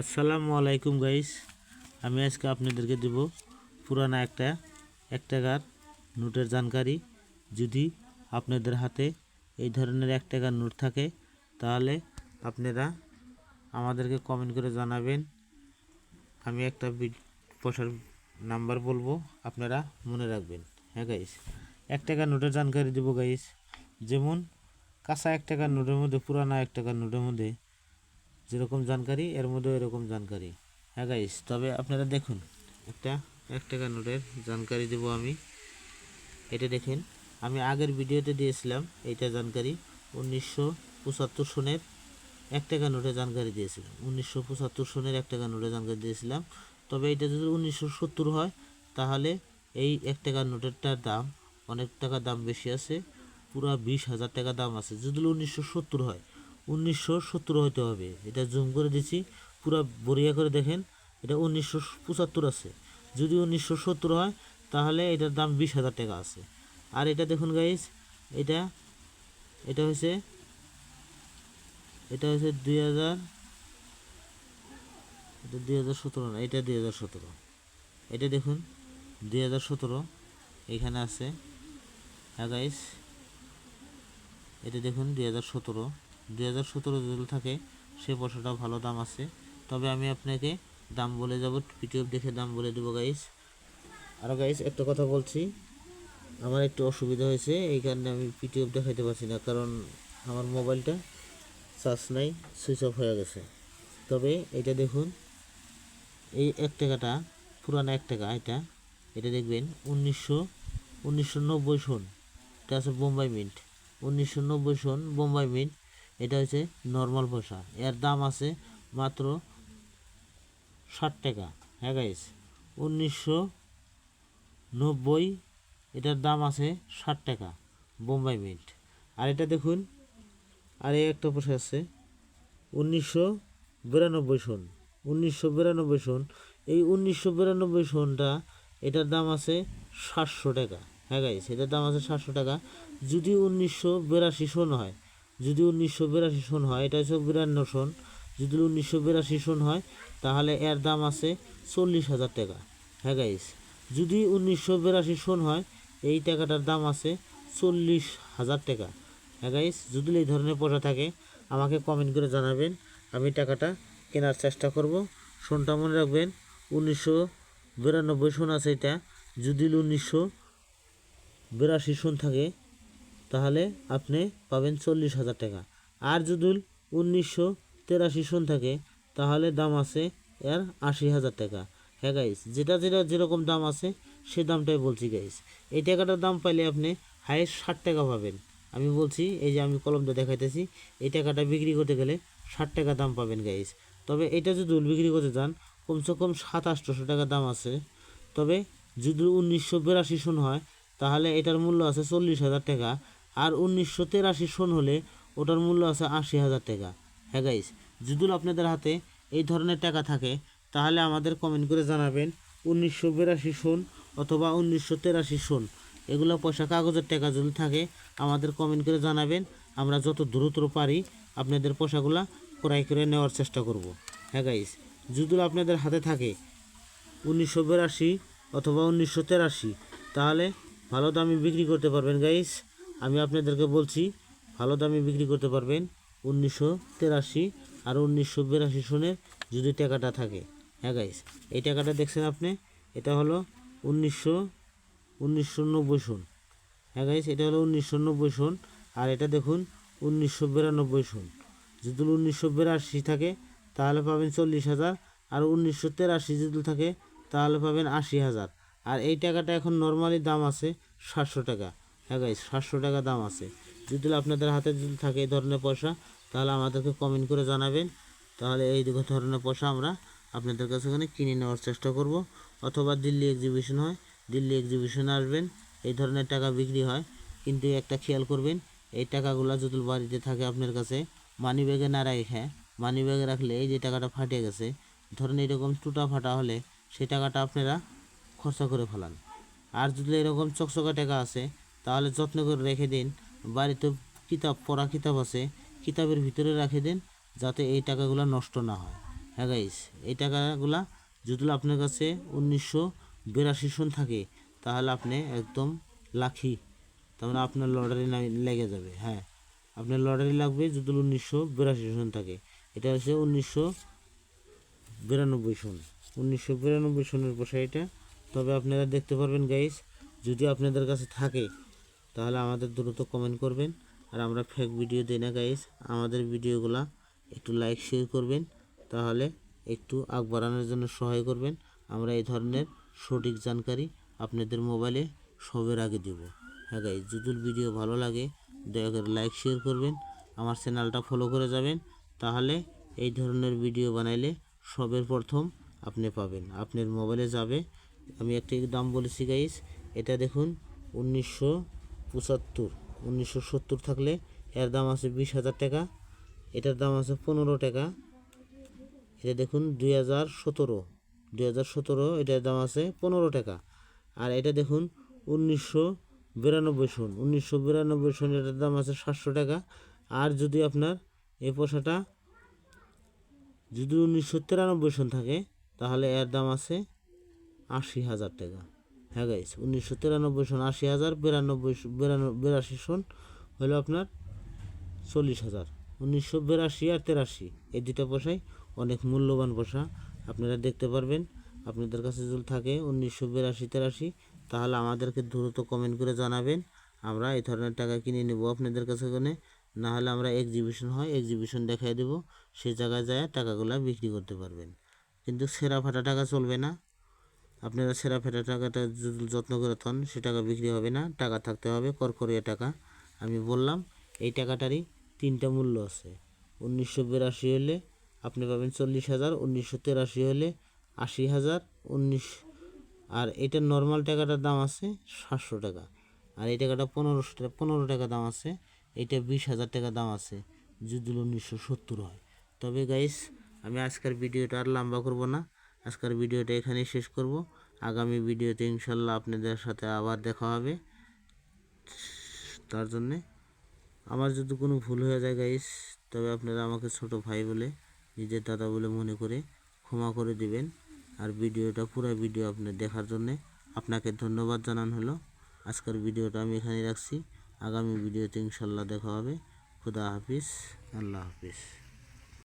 আসসালামু আলাইকুম গাইস। আমি আজকে আপনাদেরকে দেব পুরানা একটা 1 টাকার নোটের জানকারি। যদি আপনাদের হাতে এই ধরনের 1 টাকার নোট থাকে তাহলে আপনারা আমাদেরকে কমেন্ট করে জানাবেন। আমি একটা পয়সার নাম্বার বলবো, আপনারা মনে রাখবেন। হ্যাঁ গাইস, 1 টাকার নোটের জানকারি দেব গাইস। যেমন কাঁচা 1 টাকার নোটের মধ্যে, পুরানা 1 টাকার নোটের মধ্যে যেরকম জানকারি, এর মধ্যে এরকম জানকারি। হ্যাঁ গাইস, তবে আপনারা দেখুন, একটা 1 টাকার নোটের জানকারি দেব আমি। এটা দেখেন, আমি আগের ভিডিওতে দিয়েছিলাম এইটা জানকারি। 1975 সনের 1 টাকার নোটের জানকারি দিয়েছিলাম। 1975 সনের 1 টাকার নোটের জানকারি দিয়েছিলাম। তবে এটা যদি 1970 হয় তাহলে এই 1 টাকার নোটেরটার দাম অনেক টাকা দাম বেশি আছে, পুরা 20,000 টাকা দাম আছে। যদি 1970 হয়, 1970 হতে হবে। এটা জুম করে দিচ্ছি, পুরো বড়িয়া করে দেখেন, এটা 1975 আছে। যদি 1970 হয় তাহলে এটার দাম 20,000 টাকা আছে। আর এটা দেখুন গাইস, এটা এটা হচ্ছে 2000, এটা 2017 না, এটা 2017। এটা দেখুন 2017 এখানে আছে। হ্যাঁ গাইস, এটা দেখুন 2017 যদি থাকে সে পয়সাটা ভালো দাম আছে। তবে আমি আপনাকে দাম বলে যাব, পিটিএফ দেখে দাম বলে দেবো গাইস। আর গাইস একটা কথা বলছি, আমার একটু অসুবিধা হয়েছে, এই কারণে আমি পিটিএফ দেখাইতে পারছি না, কারণ আমার মোবাইলটা চার্জ নাই, সুইচ অফ হয়ে গেছে। তবে এটা দেখুন, এই 1 টাকাটা পুরানো 1 টাকা। এটা দেখবেন 1990 সন। এটা আছে বোম্বাই মিন্ট, 1990 সন বোম্বাই মিন্ট। এটা হচ্ছে নর্মাল পয়সা, এর দাম আছে মাত্র 60 টাকা। হ্যাঁ গাইস, 1990 এটার দাম আছে 60 টাকা বোম্বাই মিন্ট। আর এটা দেখুন, আর এই একটা পয়সা আছে 1992 সন। 1992 সন, এই 1992 সনটা এটার দাম আছে 700 টাকা। হ্যাঁ গাইস, এটার দাম আছে 700 টাকা। যদি 1982 সন হয়, যদি 1982 সন হয়, এটা হচ্ছে 92 সন। যদি 1982 সন হয় তাহলে এর দাম আছে 40,000 টাকা। হ্যাঁ গাইস, যদি 1982 সন হয় এই টাকাটার দাম আছে 40,000 টাকা। হ্যাঁ গাইস, যদি এই ধরনের পয়সা থাকে আমাকে কমেন্ট করে জানাবেন, আমি টাকাটা কেনার চেষ্টা করব। সনটা মনে রাখবেন, 1992 সন আছে এটা। যদি 1982 সন থাকে তাহলে আপনি পাবেন 40,000 টাকা। আর যদি 1983 সন থাকে তাহলে দাম আছে এর 80,000 টাকা। হ্যাঁ গাইস, যেটা যেটা যেরকম দাম আছে সে দামটাই বলছি গাইস। এই টাকাটার দাম পাইলে আপনি হাইয়েস্ট 60 টাকা পাবেন। আমি বলছি, এই যে আমি কলমটা দেখাইতেছি, এই টাকাটা বিক্রি করতে গেলে 60 টাকা দাম পাবেন গাইস। তবে এটা যদি বিক্রি করতে যান কমসে কম 700-800 টাকা দাম আছে। তবে যদি 1982 সন হয় তাহলে এটার মূল্য আছে 40,000 টাকা। আর 1983 সন হলে ওটার মূল্য আছে 80,000 টাকা। হ্যাঁ গাইস, যদি আপনাদের হাতে এই ধরনের টাকা থাকে তাহলে আমাদের কমেন্ট করে জানাবেন 1982 সন অথবা 1983 সন। এগুলো পয়সা কাগজের টাকা যদি থাকে আমাদের কমেন্ট করে জানাবেন, আমরা যত দ্রুত পারি আপনাদের পয়সাগুলো ক্রয় করে নেওয়ার চেষ্টা করব। হ্যাঁ গাইস, যদি আপনাদের হাতে থাকে 1982 অথবা 1983 তাহলে ভালো দামে বিক্রি করতে পারবেন গাইস। আমি আপনাদেরকে বলছি, ভালো দামে বিক্রি করতে পারবেন 1983 আর 1982 সনের যদি টাকাটা থাকে। হ্যাঁ গাইস, এই টাকাটা দেখছেন আপনি, এটা হলো 1990 সন। হ্যাঁ গাইস, এটা হলো 1990 সন। আর এটা দেখুন 1992 সন। যদি 1982 থাকে তাহলে পাবেন 40,000, আর 1983 যদি থাকে তাহলে পাবেন 80,000। আর এই টাকাটা এখন নর্মালি দাম আছে 700 টাকা। হ্যাঁ গাইস, 700 টাকা দাম আছে। যদি আপনাদের হাতে যদি থাকে এই ধরনের পয়সা তাহলে আমাদেরকে কমেন্ট করে জানাবেন, তাহলে এই ধরনের পয়সা আমরা আপনাদের কাছে এখানে কিনে নেওয়ার চেষ্টা করব। অথবা দিল্লি এক্সিবিশন হয়, দিল্লি এক্সিবিশনে আসবেন, এই ধরনের টাকা বিক্রি হয়। কিন্তু একটা খেয়াল করবেন, এই টাকাগুলো যদি বাড়িতে থাকে আপনার কাছে, মানি ব্যাগে না রাখে, মানি ব্যাগে রাখলে এই যে টাকাটা ফাটে গেছে, ধরেন এরকম টুটা ফাটা হলে সেই টাকাটা আপনারা খরচা করে ফেলান। আর যদি এরকম চকচকা টাকা আছে তাহলে যত্ন করে রেখে দিন। বাড়িতে পড়া কিতাব আছে, কিতাবের ভিতরে রেখে দিন যাতে এই টাকাগুলো নষ্ট না হয়। হ্যাঁ গাইস, এই টাকাগুলা যদি আপনার কাছে 1982 সন থাকে তাহলে আপনি একদম লাকি, তার মানে আপনার লটারি লেগে যাবে। হ্যাঁ, আপনার লটারি লাগবে যদি 1982 সন থাকে। এটা হচ্ছে 1992 সন, 1992 সনের পোশাক এটা। তবে আপনারা দেখতে পারবেন গাইস, যদি আপনাদের কাছে থাকে তাহলে আমাদের দ্রুত কমেন্ট করবেন। আর আমরা ফেক ভিডিও দিই না গাইস, আমাদের ভিডিওগুলা একটু লাইক শেয়ার করবেন, তাহলে একটু আগ বাড়ানোর জন্য সহায় করবেন। আমরা এই ধরনের সঠিক জানকারি আপনাদের মোবাইলে সবের আগে দেব। হ্যাঁ গাইস, যদি ভিডিও ভালো লাগে দয়া করে লাইক শেয়ার করবেন, আমার চ্যানেলটা ফলো করে যাবেন, তাহলে এই ধরনের ভিডিও বানাইলে সবের প্রথম আপনি পাবেন, আপনার মোবাইলে যাবে। আমি একটি দাম বলেছি গাইস, এটা দেখুন 1975, 1970 থাকলে এর দাম আছে 20,000 টাকা, এটার দাম আছে 15 টাকা। এটা দেখুন 2017, এটার দাম আছে 15 টাকা। আর এটা দেখুন 1992 সন, 1992 সন, এটার দাম আছে 700 টাকা। আর যদি আপনার এই পোশাকটা যদি 1993 সন থাকে তাহলে এর দাম আছে 80,000 টাকা। হ্যাঁ গাইস, 1993 সন 80,000, 82 সন হলো আপনার 40,000। 1982 আর 83 এই দুটো পোশাক অনেক মূল্যবান পোশাক, আপনারা দেখতে পারবেন। আপনাদের কাছে যদি থাকে 1982-83 তাহলে আমাদেরকে দ্রুত কমেন্ট করে জানাবেন, আমরা এই ধরনের টাকা কিনে নেব আপনাদের কাছে কোনে। না হলে আমরা এক্সিবিশন হয়, এক্সিবিশন দেখাই দেব, সেই জায়গায় যায় টাকাগুলো বিক্রি করতে পারবেন। কিন্তু সেরা ফাটা টাকা চলবে না, আপনারা সেরা ফাটা টাকাটা যদি যত্ন করে থন সে টাকা বিক্রি হবে না, টাকা থাকতে হবে করকরিয়া টাকা। আমি বললাম এই টাকাটারই তিনটা মূল্য আছে। 1982 হলে আপনি পাবেন 40,000, 1983 হলে 80,000, আর এটার নর্মাল টাকাটার দাম আছে 700 টাকা। আর এই টাকাটা 15 টাকা দাম আছে, এটা 20,000 টাকা দাম আছে যদি 1970 হয়। তবে গাইস, আমি আজকের ভিডিওটা আর লম্বা করব না, আজকের ভিডিওটা এখানেই শেষ করব। আগামী ভিডিওতে ইনশাল্লাহ আপনাদের সাথে আবার দেখা হবে। তার জন্যে আমার যদি কোনো ভুল হয়ে যায় গাইস, তবে আপনারা আমাকে ছোট ভাই বলে, নিজের দাদা বলে মনে করে ক্ষমা করে দিবেন। আর ভিডিওটা পুরো ভিডিও আপনি দেখার জন্যে আপনাকে ধন্যবাদ জানানো হলো। আজকের ভিডিওটা আমি এখানেই রাখছি, আগামী ভিডিওতে ইনশাল্লাহ দেখা হবে। খুদা হাফিজ, আল্লাহ হাফিজ।